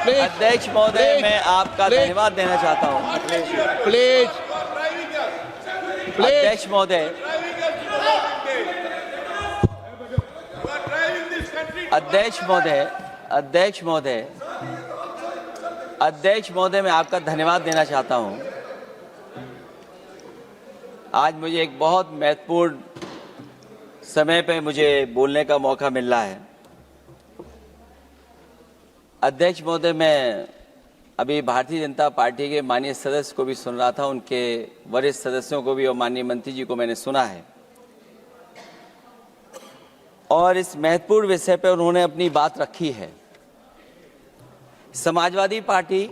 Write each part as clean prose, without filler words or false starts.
अध्यक्ष महोदय, मैं आपका धन्यवाद देना चाहता हूं। प्लीज अध्यक्ष महोदय, अध्यक्ष महोदय, अध्यक्ष महोदय, अध्यक्ष महोदय, मैं आपका धन्यवाद देना चाहता हूं। आज मुझे एक बहुत महत्वपूर्ण समय पे मुझे बोलने का मौका मिल रहा है। अध्यक्ष महोदय, मैं अभी भारतीय जनता पार्टी के माननीय सदस्य को भी सुन रहा था, उनके वरिष्ठ सदस्यों को भी और माननीय मंत्री जी को मैंने सुना है, और इस महत्वपूर्ण विषय पर उन्होंने अपनी बात रखी है। समाजवादी पार्टी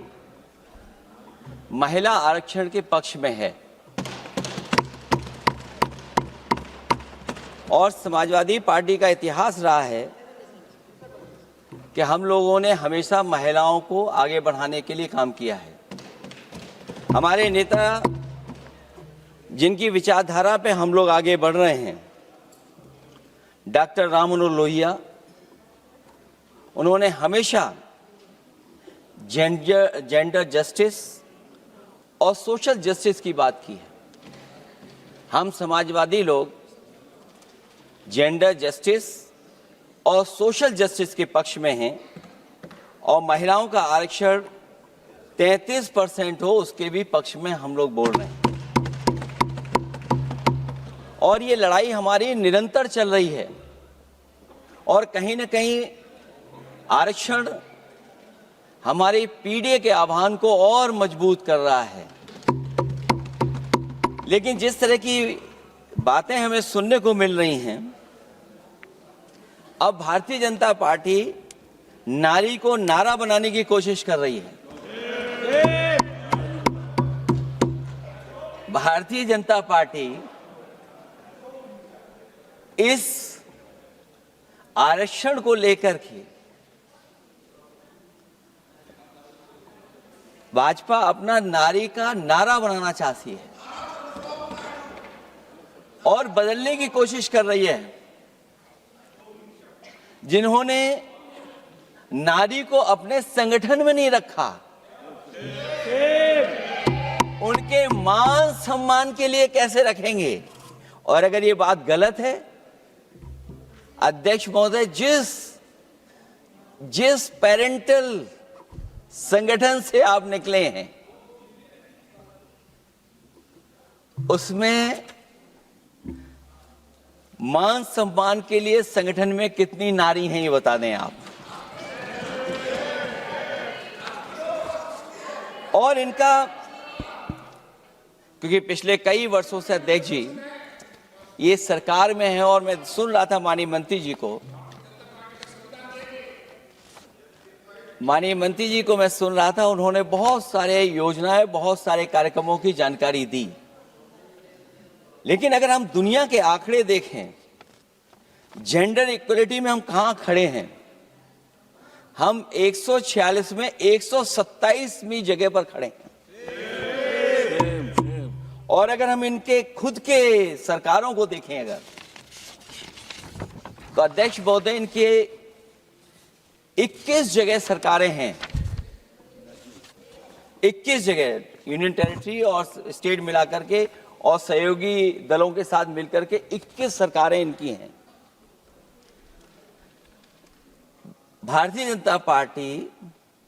महिला आरक्षण के पक्ष में है और समाजवादी पार्टी का इतिहास रहा है कि हम लोगों ने हमेशा महिलाओं को आगे बढ़ाने के लिए काम किया है। हमारे नेता जिनकी विचारधारा पे हम लोग आगे बढ़ रहे हैं, डॉक्टर राम मनोहर लोहिया, उन्होंने हमेशा जेंडर जस्टिस और सोशल जस्टिस की बात की है। हम समाजवादी लोग जेंडर जस्टिस और सोशल जस्टिस के पक्ष में हैं और महिलाओं का आरक्षण 33% हो उसके भी पक्ष में हम लोग बोल रहे हैं। और ये लड़ाई हमारी निरंतर चल रही है और कहीं न कहीं आरक्षण हमारी पीढ़ी के आह्वान को और मजबूत कर रहा है। लेकिन जिस तरह की बातें हमें सुनने को मिल रही हैं, अब भारतीय जनता पार्टी नारी को नारा बनाने की कोशिश कर रही है। भारतीय जनता पार्टी इस आरक्षण को लेकर के भाजपा अपना नारी का नारा बनाना चाहती है और बदलने की कोशिश कर रही है। जिन्होंने नारी को अपने संगठन में नहीं रखा, उनके मान सम्मान के लिए कैसे रखेंगे? और अगर ये बात गलत है, अध्यक्ष महोदय, जिस पेरेंटल संगठन से आप निकले हैं उसमें मान सम्मान के लिए संगठन में कितनी नारी हैं ये बता दें आप। और इनका, क्योंकि पिछले कई वर्षों से अध्यक्ष जी ये सरकार में है और मैं सुन रहा था माननीय मंत्री जी को, मैं सुन रहा था, उन्होंने बहुत सारे योजनाएं, बहुत सारे कार्यक्रमों की जानकारी दी। लेकिन अगर हम दुनिया के आंकड़े देखें, जेंडर इक्वलिटी में हम कहां खड़े हैं? हम 146 में 127वीं जगह पर खड़े हैं। और अगर हम इनके खुद के सरकारों को देखें अगर, तो अध्यक्ष महोदय, इनके 21 जगह सरकारें हैं। 21 जगह यूनियन टेरिटरी और स्टेट मिलाकर के और सहयोगी दलों के साथ मिलकर के 21 सरकारें इनकी हैं। भारतीय जनता पार्टी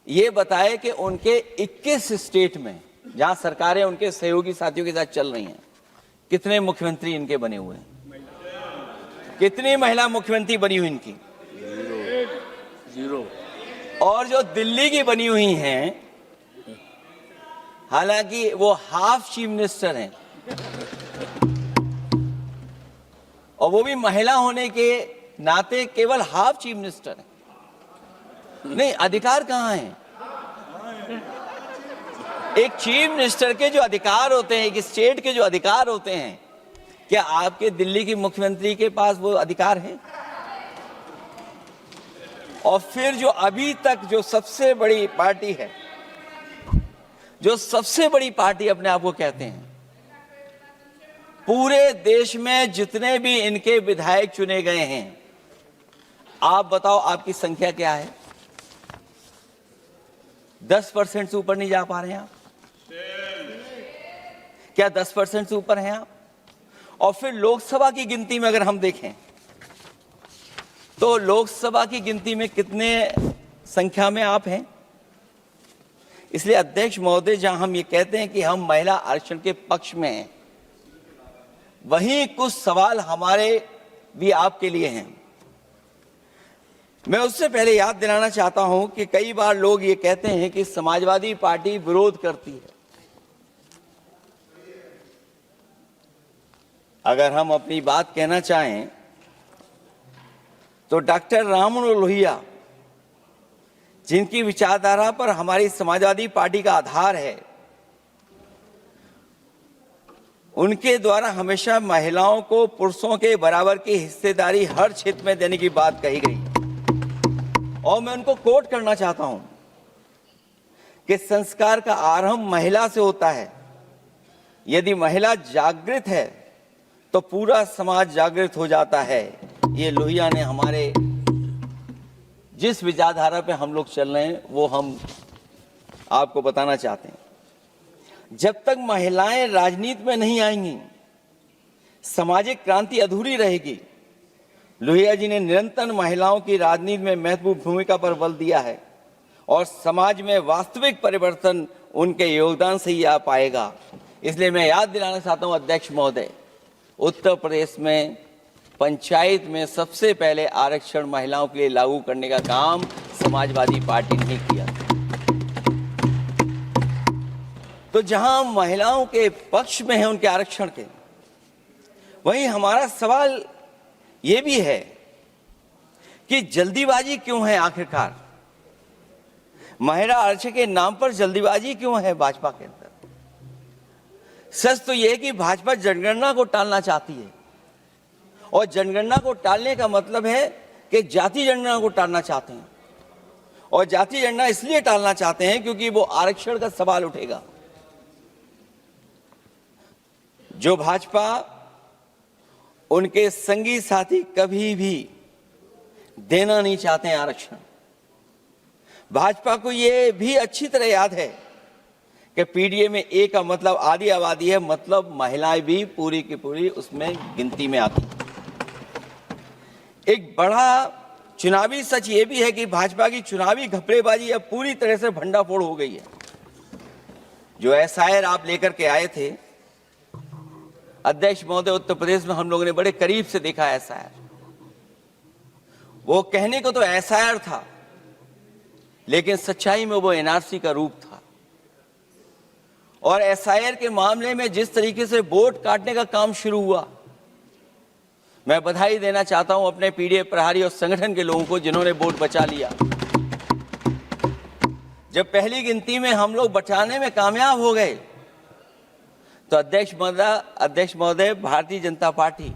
ये बताए कि उनके 21 स्टेट में जहां सरकारें उनके सहयोगी साथियों के साथ चल रही हैं, कितने मुख्यमंत्री इनके बने हुए हैं? कितनी महिला मुख्यमंत्री बनी हुई इनकी? जीरो। और जो दिल्ली की बनी हुई हैं, हालांकि वो हाफ चीफ मिनिस्टर हैं और वो भी महिला होने के नाते केवल हाफ चीफ मिनिस्टर हैं। नहीं, अधिकार कहां है? एक चीफ मिनिस्टर के जो अधिकार होते हैं, एक स्टेट के जो अधिकार होते हैं, क्या आपके दिल्ली की मुख्यमंत्री के पास वो अधिकार है? और फिर जो अभी तक जो सबसे बड़ी पार्टी है, जो सबसे बड़ी पार्टी अपने आप को कहते हैं, पूरे देश में जितने भी इनके विधायक चुने गए हैं, आप बताओ आपकी संख्या क्या है? 10% से ऊपर नहीं जा पा रहे हैं आप? क्या 10% से ऊपर हैं आप? और फिर लोकसभा की गिनती में अगर हम देखें तो लोकसभा की गिनती में कितने संख्या में आप हैं? इसलिए अध्यक्ष महोदय, जहां हम ये कहते हैं कि हम महिला आरक्षण के पक्ष में हैं, वहीं कुछ सवाल हमारे भी आपके लिए हैं। मैं उससे पहले याद दिलाना चाहता हूं कि कई बार लोग ये कहते हैं कि समाजवादी पार्टी विरोध करती है। अगर हम अपनी बात कहना चाहें तो डॉक्टर राममनोहर लोहिया, जिनकी विचारधारा पर हमारी समाजवादी पार्टी का आधार है, उनके द्वारा हमेशा महिलाओं को पुरुषों के बराबर की हिस्सेदारी हर क्षेत्र में देने की बात कही गई। और मैं उनको कोट करना चाहता हूं कि संस्कार का आरंभ महिला से होता है। यदि महिला जागृत है तो पूरा समाज जागृत हो जाता है। ये लोहिया ने हमारे जिस विचारधारा पे हम लोग चल रहे हैं वो हम आपको बताना चाहते हैं। जब तक महिलाएं राजनीति में नहीं आएंगी, सामाजिक क्रांति अधूरी रहेगी। लोहिया जी ने निरंतर महिलाओं की राजनीति में महत्वपूर्ण भूमिका पर बल दिया है और समाज में वास्तविक परिवर्तन उनके योगदान से ही आ पाएगा। इसलिए मैं याद दिलाना चाहता हूं अध्यक्ष महोदय, उत्तर प्रदेश में पंचायत में सबसे पहले आरक्षण महिलाओं के लिए लागू करने का काम समाजवादी पार्टी ने किया। तो जहां महिलाओं के पक्ष में है उनके आरक्षण के, वहीं हमारा सवाल ये भी है कि जल्दीबाजी क्यों है? आखिरकार महिला आरक्षण के नाम पर जल्दीबाजी क्यों है भाजपा के अंदर? सच तो यह है कि भाजपा जनगणना को टालना चाहती है, और जनगणना को टालने का मतलब है कि जाति जनगणना को टालना चाहते हैं। और जाति जनगणना इसलिए टालना चाहते हैं क्योंकि वो आरक्षण का सवाल उठेगा। जो भाजपा उनके संगी साथी कभी भी देना नहीं चाहते हैं आरक्षण। भाजपा को यह भी अच्छी तरह याद है कि पीडीए में ए का मतलब आधी आबादी है, मतलब महिलाएं भी पूरी की पूरी उसमें गिनती में आती। एक बड़ा चुनावी सच ये भी है कि भाजपा की चुनावी घपलेबाजी अब पूरी तरह से भंडाफोड़ हो गई है। जो एसआईआर आप लेकर के आए थे अध्यक्ष महोदय, उत्तर प्रदेश में हम लोगों ने बड़े करीब से देखा एसआईआर। वो कहने को तो एसआईआर था, लेकिन सच्चाई में वो एनआरसी का रूप था। और एसआईआर के मामले में जिस तरीके से वोट काटने का काम शुरू हुआ, मैं बधाई देना चाहता हूं अपने पीडीए प्रहारी और संगठन के लोगों को जिन्होंने वोट बचा लिया। जब पहली गिनती में हम लोग बचाने में कामयाब हो गए तो अध्यक्ष महोदय, भारतीय जनता पार्टी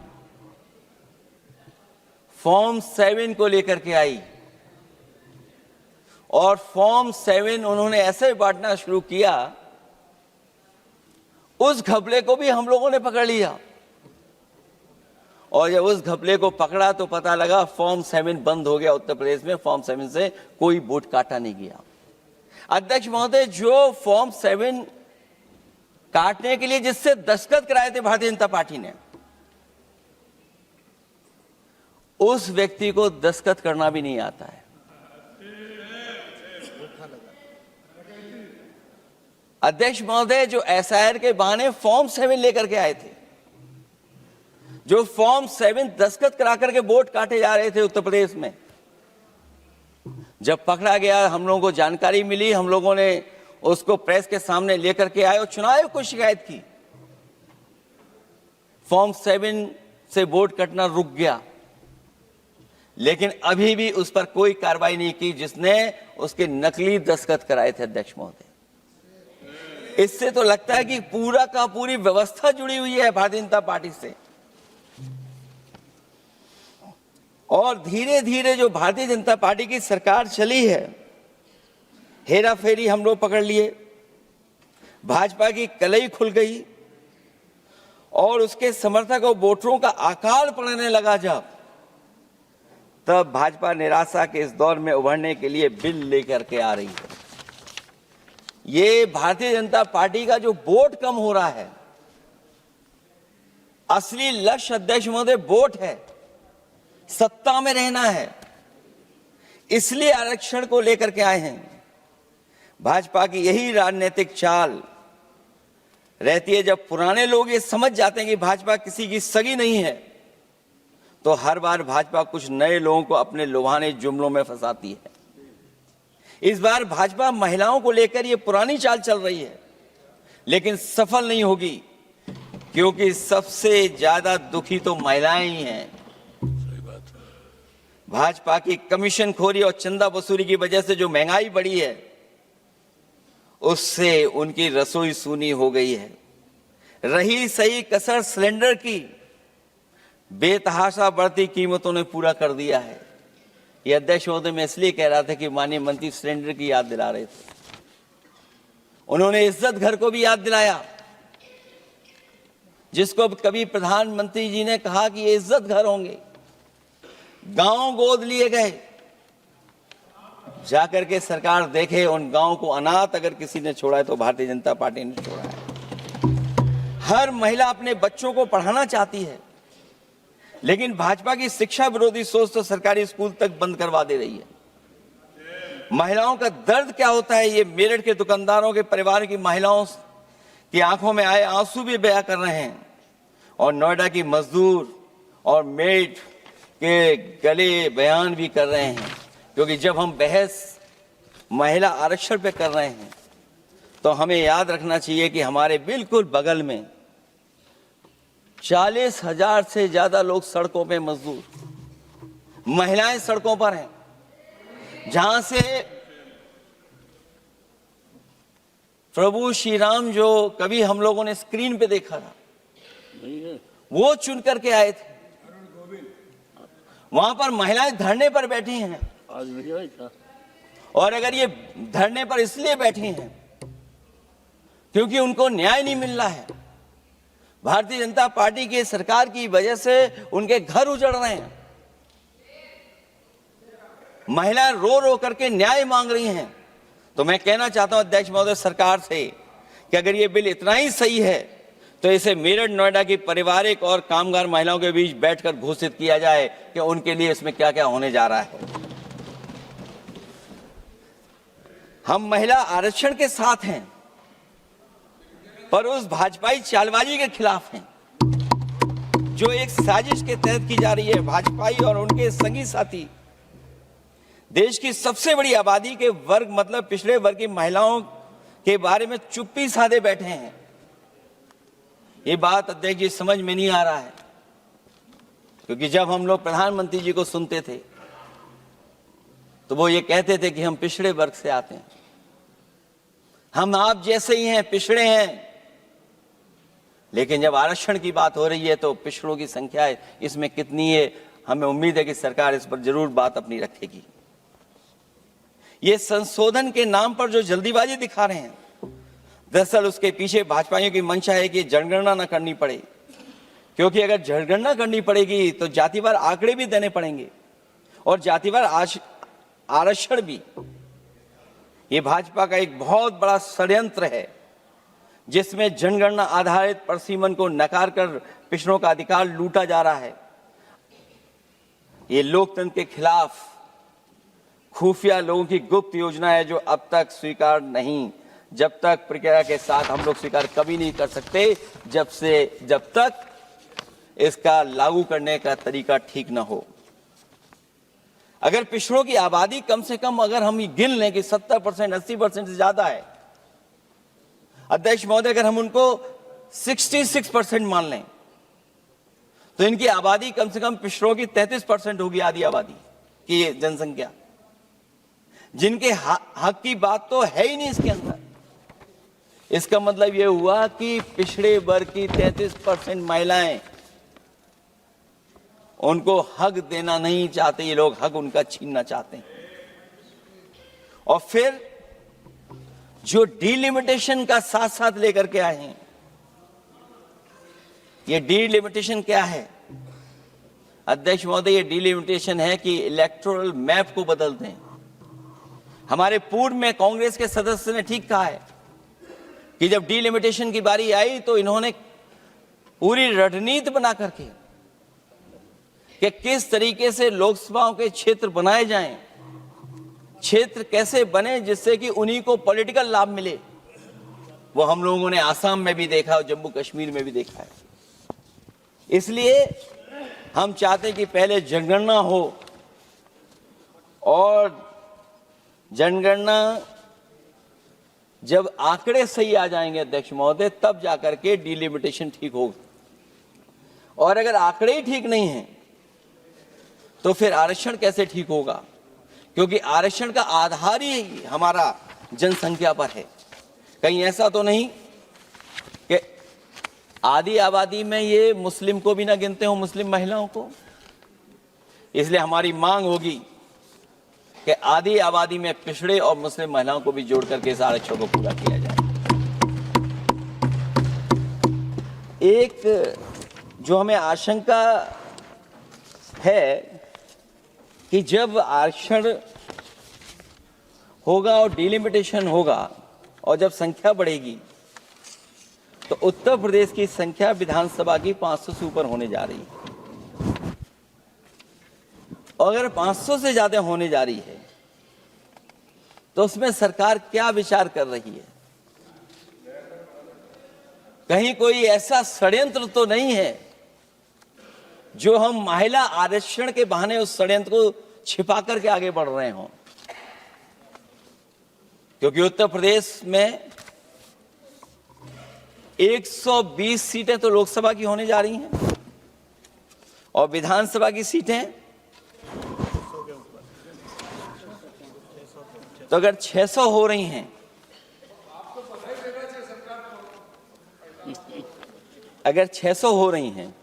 फॉर्म 7 को लेकर के आई और फॉर्म 7 उन्होंने ऐसे बांटना शुरू किया, उस घपले को भी हम लोगों ने पकड़ लिया। और जब उस घपले को पकड़ा तो पता लगा फॉर्म 7 बंद हो गया उत्तर प्रदेश में। फॉर्म 7 से कोई वोट काटा नहीं गया। अध्यक्ष महोदय, जो फॉर्म 7 काटने के लिए जिससे दस्तखत कराए थे भारतीय जनता पार्टी ने, उस व्यक्ति को दस्तखत करना भी नहीं आता है। अध्यक्ष महोदय, जो एसआईआर के बहाने फॉर्म 7 लेकर के आए थे, जो फॉर्म 7 दस्तखत करा करके वोट काटे जा रहे थे उत्तर प्रदेश में, जब पकड़ा गया, हम लोगों को जानकारी मिली, हम लोगों ने उसको प्रेस के सामने लेकर के आए और चुनाव आयोग को शिकायत की। फॉर्म 7 से वोट कटना रुक गया, लेकिन अभी भी उस पर कोई कार्रवाई नहीं की जिसने उसके नकली दस्तखत कराए थे। अध्यक्ष महोदय, इससे तो लगता है कि पूरा का पूरी व्यवस्था जुड़ी हुई है भारतीय जनता पार्टी से। और धीरे धीरे जो भारतीय जनता पार्टी की सरकार चली है, हेरा फेरी हम लोग पकड़ लिए, भाजपा की कलई खुल गई और उसके समर्थक और वोटरों का अकाल पड़ने लगा। जब तब भाजपा निराशा के इस दौर में उभरने के लिए बिल लेकर के आ रही है। ये भारतीय जनता पार्टी का जो वोट कम हो रहा है, असली लक्ष्य अध्यक्ष महोदय वोट है, सत्ता में रहना है, इसलिए आरक्षण को लेकर के आए हैं। भाजपा की यही राजनीतिक चाल रहती है। जब पुराने लोग ये समझ जाते हैं कि भाजपा किसी की सगी नहीं है, तो हर बार भाजपा कुछ नए लोगों को अपने लुभाने जुमलों में फंसाती है। इस बार भाजपा महिलाओं को लेकर ये पुरानी चाल चल रही है, लेकिन सफल नहीं होगी, क्योंकि सबसे ज्यादा दुखी तो महिलाएं ही हैं। भाजपा की कमीशन खोरी और चंदा वसूली की वजह से जो महंगाई बढ़ी है, उससे उनकी रसोई सूनी हो गई है। रही सही कसर सिलेंडर की, बेतहाशा बढ़ती कीमतों ने पूरा कर दिया है। ये अध्यक्ष महोदय मैं इसलिए कह रहा था कि माननीय मंत्री सिलेंडर की याद दिला रहे थे। उन्होंने इज्जत घर को भी याद दिलाया, जिसको कभी प्रधानमंत्री जी ने कहा कि ये इज्जत घर होंगे। गांव गोद लिए गए, जाकर के सरकार देखे उन गांव को अनाथ अगर किसी ने छोड़ा है तो भारतीय जनता पार्टी ने छोड़ा है। हर महिला अपने बच्चों को पढ़ाना चाहती है, लेकिन भाजपा की शिक्षा विरोधी सोच तो सरकारी स्कूल तक बंद करवा दे रही है। महिलाओं का दर्द क्या होता है, ये मेरठ के दुकानदारों के परिवार की महिलाओं की आंखों में आए आंसू भी बयां कर रहे हैं, और नोएडा की मजदूर और मेड के गले बयान भी कर रहे हैं। क्योंकि जब हम बहस महिला आरक्षण पे कर रहे हैं, तो हमें याद रखना चाहिए कि हमारे बिल्कुल बगल में 40,000 से ज्यादा लोग सड़कों पे मजदूर, महिलाएं सड़कों पर हैं, जहां से प्रभु श्री राम जो कभी हम लोगों ने स्क्रीन पे देखा था, वो चुन करके आए थे। वहां पर महिलाएं धरने पर बैठी हैं, और अगर ये धरने पर इसलिए बैठी हैं क्योंकि उनको न्याय नहीं मिल रहा है, भारतीय जनता पार्टी की सरकार की वजह से उनके घर उजड़ रहे हैं, महिलाएं रो रो करके न्याय मांग रही हैं, तो मैं कहना चाहता हूं अध्यक्ष महोदय सरकार से कि अगर ये बिल इतना ही सही है तो इसे मेरठ नोएडा की पारिवारिक और कामगार महिलाओं के बीच बैठकर घोषित किया जाए कि उनके लिए इसमें क्या क्या होने जा रहा है। हम महिला आरक्षण के साथ हैं, पर उस भाजपाई चालबाजी के खिलाफ हैं जो एक साजिश के तहत की जा रही है। भाजपाई और उनके संगी साथी देश की सबसे बड़ी आबादी के वर्ग मतलब पिछड़े वर्ग की महिलाओं के बारे में चुप्पी साधे बैठे हैं। ये बात अध्यक्ष जी समझ में नहीं आ रहा है, क्योंकि जब हम लोग प्रधानमंत्री जी को सुनते थे तो वो ये कहते थे कि हम पिछड़े वर्ग से आते हैं, हम आप जैसे ही हैं, पिछड़े हैं। लेकिन जब आरक्षण की बात हो रही है तो पिछड़ों की संख्या इसमें कितनी है, हमें उम्मीद है कि सरकार इस पर जरूर बात अपनी रखेगी। ये संशोधन के नाम पर जो जल्दीबाजी दिखा रहे हैं, दरअसल उसके पीछे भाजपाइयों की मंशा है कि जनगणना न करनी पड़े, क्योंकि अगर जनगणना करनी पड़ेगी तो जातिवार आंकड़े भी देने पड़ेंगे और जातिवार आरक्षण भी। ये भाजपा का एक बहुत बड़ा षड्यंत्र है, जिसमें जनगणना आधारित प्रसीमन को नकार कर पिछड़ों का अधिकार लूटा जा रहा है। ये लोकतंत्र के खिलाफ खुफिया लोगों की गुप्त योजना है, जो अब तक स्वीकार नहीं, जब तक प्रक्रिया के साथ हम लोग स्वीकार कभी नहीं कर सकते, जब तक इसका लागू करने का तरीका ठीक ना हो। अगर पिछड़ों की आबादी कम से कम अगर हम गिन लें कि 70%, 80% से ज्यादा है, अध्यक्ष महोदय अगर हम उनको 66% मान लें, तो इनकी आबादी कम से कम पिछड़ों की 33% होगी, आधी आबादी की जनसंख्या, जिनके हक की बात तो है ही नहीं इसके अंदर। इसका मतलब यह हुआ कि पिछड़े वर्ग की 33% महिलाएं, उनको हक देना नहीं चाहते ये लोग, हक उनका छीनना चाहते हैं। और फिर जो डिलिमिटेशन का साथ साथ लेकर के आए हैं, ये डिलिमिटेशन क्या है अध्यक्ष महोदय? ये डिलिमिटेशन है कि इलेक्टोरल मैप को बदलते हैं। हमारे पूर्व में कांग्रेस के सदस्य ने ठीक कहा है कि जब डिलिमिटेशन की बारी आई तो इन्होंने पूरी रणनीति बना करके कि किस तरीके से लोकसभाओं के क्षेत्र बनाए जाएं, क्षेत्र कैसे बने जिससे कि उन्हीं को पॉलिटिकल लाभ मिले, वो हम लोगों ने आसाम में भी देखा और जम्मू कश्मीर में भी देखा है। इसलिए हम चाहते हैं कि पहले जनगणना हो और जनगणना जब आंकड़े सही आ जाएंगे अध्यक्ष महोदय, तब जाकर के डिलिमिटेशन ठीक होगा। और अगर आंकड़े ही ठीक नहीं हैं तो फिर आरक्षण कैसे ठीक होगा? क्योंकि आरक्षण का आधार ही हमारा जनसंख्या पर है। कहीं ऐसा तो नहीं कि आधी आबादी में ये मुस्लिम को भी ना गिनते हो, मुस्लिम महिलाओं को। इसलिए हमारी मांग होगी कि आधी आबादी में पिछड़े और मुस्लिम महिलाओं को भी जोड़ करके इस आरक्षण को पूरा किया जाए। एक जो हमें आशंका है कि जब आरक्षण होगा और डिलिमिटेशन होगा और जब संख्या बढ़ेगी तो उत्तर प्रदेश की संख्या विधानसभा की 500 से ऊपर होने जा रही है। और अगर 500 से ज्यादा होने जा रही है तो उसमें सरकार क्या विचार कर रही है? कहीं कोई ऐसा षड्यंत्र तो नहीं है जो हम महिला आरक्षण के बहाने उस षड्यंत्र को छिपा करके आगे बढ़ रहे हों? क्योंकि उत्तर प्रदेश में 120 सीटें तो लोकसभा की होने जा रही हैं और विधानसभा की सीटें तो अगर 600 हो रही हैं, अगर 600 हो रही हैं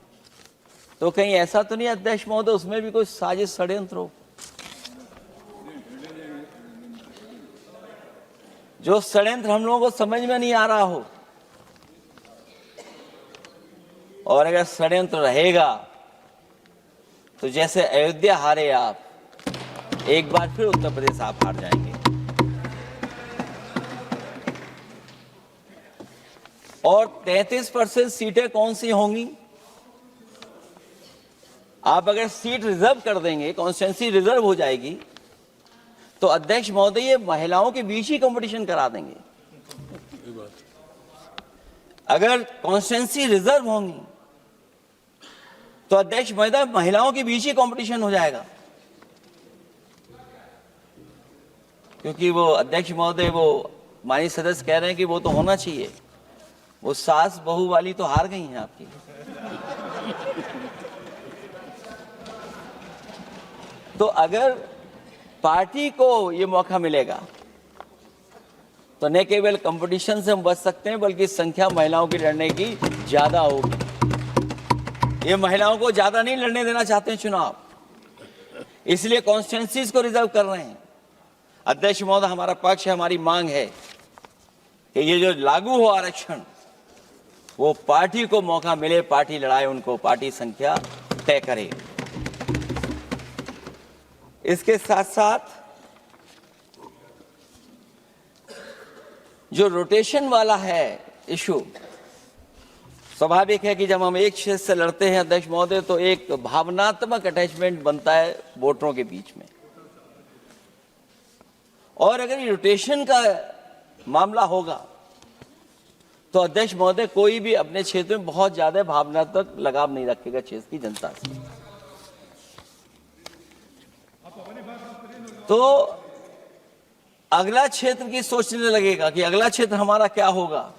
तो कहीं ऐसा तो नहीं अध्यक्ष महोदय उसमें भी कोई साजिश षड्यंत्र हो? जो षड्यंत्र हम लोगों को समझ में नहीं आ रहा हो। और अगर षड्यंत्र रहेगा तो जैसे अयोध्या हारे आप, एक बार फिर उत्तर प्रदेश आप हार जाएंगे। और 33% सीटें कौन सी होंगी? आप अगर सीट रिजर्व कर देंगे, कॉन्स्टिट्यूंसी रिजर्व हो जाएगी, तो अध्यक्ष महोदय ये महिलाओं के बीच ही कंपटीशन करा देंगे। अगर कॉन्स्टिट्यूंसी रिजर्व होंगी तो अध्यक्ष महोदय महिलाओं के बीच ही कंपटीशन हो जाएगा। क्योंकि वो अध्यक्ष महोदय वो माननीय सदस्य कह रहे हैं कि वो तो होना चाहिए, वो सास बहू वाली तो हार गई हैं आपकी। तो अगर पार्टी को ये मौका मिलेगा तो न केवल कंपटीशन से हम बच सकते हैं बल्कि संख्या महिलाओं की लड़ने की ज्यादा होगी। ये महिलाओं को ज्यादा नहीं लड़ने देना चाहते हैं चुनाव, इसलिए कॉन्स्टिट्यूंसीज को रिजर्व कर रहे हैं। अध्यक्ष महोदय हमारा पक्ष है, हमारी मांग है कि ये जो लागू हो आरक्षण वो पार्टी को मौका मिले, पार्टी लड़ाए उनको, पार्टी संख्या तय करे। इसके साथ साथ जो रोटेशन वाला है इशू, स्वाभाविक है कि जब हम एक क्षेत्र से लड़ते हैं अध्यक्ष महोदय तो एक भावनात्मक अटैचमेंट बनता है वोटरों के बीच में। और अगर ये रोटेशन का मामला होगा तो अध्यक्ष महोदय कोई भी अपने क्षेत्र में बहुत ज्यादा भावनात्मक लगाव नहीं रखेगा क्षेत्र की जनता से। तो अगला क्षेत्र की सोचने लगेगा कि अगला क्षेत्र हमारा क्या होगा।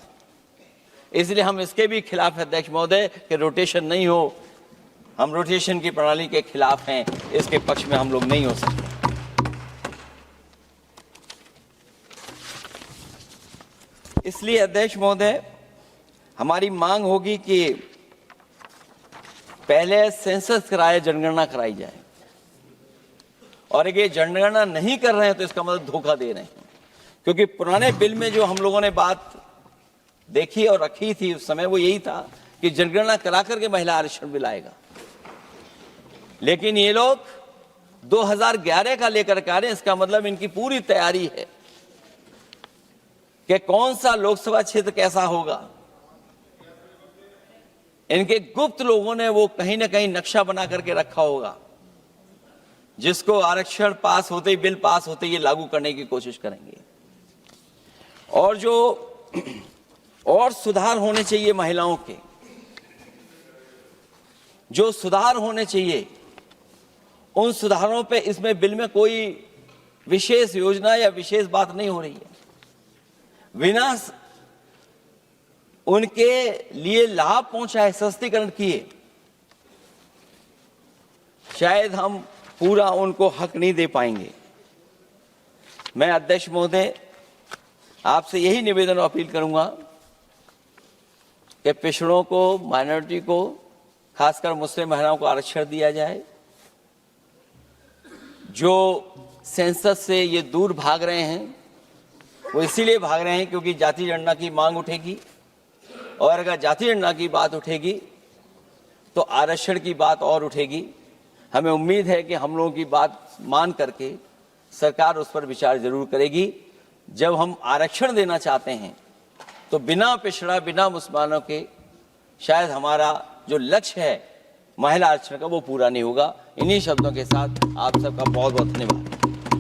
इसलिए हम इसके भी खिलाफ हैं अध्यक्ष महोदय कि रोटेशन नहीं हो। हम रोटेशन की प्रणाली के खिलाफ हैं, इसके पक्ष में हम लोग नहीं हो सकते। इसलिए अध्यक्ष महोदय हमारी मांग होगी कि पहले सेंसस कराए, जनगणना कराई जाए। और अगर ये जनगणना नहीं कर रहे हैं तो इसका मतलब धोखा दे रहे हैं। क्योंकि पुराने बिल में जो हम लोगों ने बात देखी और रखी थी उस समय वो यही था कि जनगणना करा करके महिला आरक्षण बिल आएगा। लेकिन ये लोग 2011 का लेकर के आ रहे हैं, इसका मतलब इनकी पूरी तैयारी है कि कौन सा लोकसभा क्षेत्र कैसा होगा। इनके गुप्त लोगों ने वो कहीं ना कहीं नक्शा बना करके रखा होगा, जिसको आरक्षण पास होते ही, बिल पास होते ही ये लागू करने की कोशिश करेंगे। और जो और सुधार होने चाहिए महिलाओं के, जो सुधार होने चाहिए उन सुधारों पे इसमें बिल में कोई विशेष योजना या विशेष बात नहीं हो रही है। बिना उनके लिए लाभ पहुंचाए, सशक्तिकरण किए, शायद हम पूरा उनको हक नहीं दे पाएंगे। मैं अध्यक्ष महोदय आपसे यही निवेदन और अपील करूंगा कि पिछड़ों को, माइनॉरिटी को, खासकर मुस्लिम महिलाओं को आरक्षण दिया जाए। जो सेंसस से ये दूर भाग रहे हैं वो इसीलिए भाग रहे हैं क्योंकि जाति जनगणना की मांग उठेगी, और अगर जाति जनगणना की बात उठेगी तो आरक्षण की बात और उठेगी। हमें उम्मीद है कि हम लोगों की बात मान करके सरकार उस पर विचार जरूर करेगी। जब हम आरक्षण देना चाहते हैं तो बिना पिछड़ा, बिना मुसलमानों के शायद हमारा जो लक्ष्य है महिला आरक्षण का वो पूरा नहीं होगा। इन्हीं शब्दों के साथ आप सबका बहुत बहुत धन्यवाद।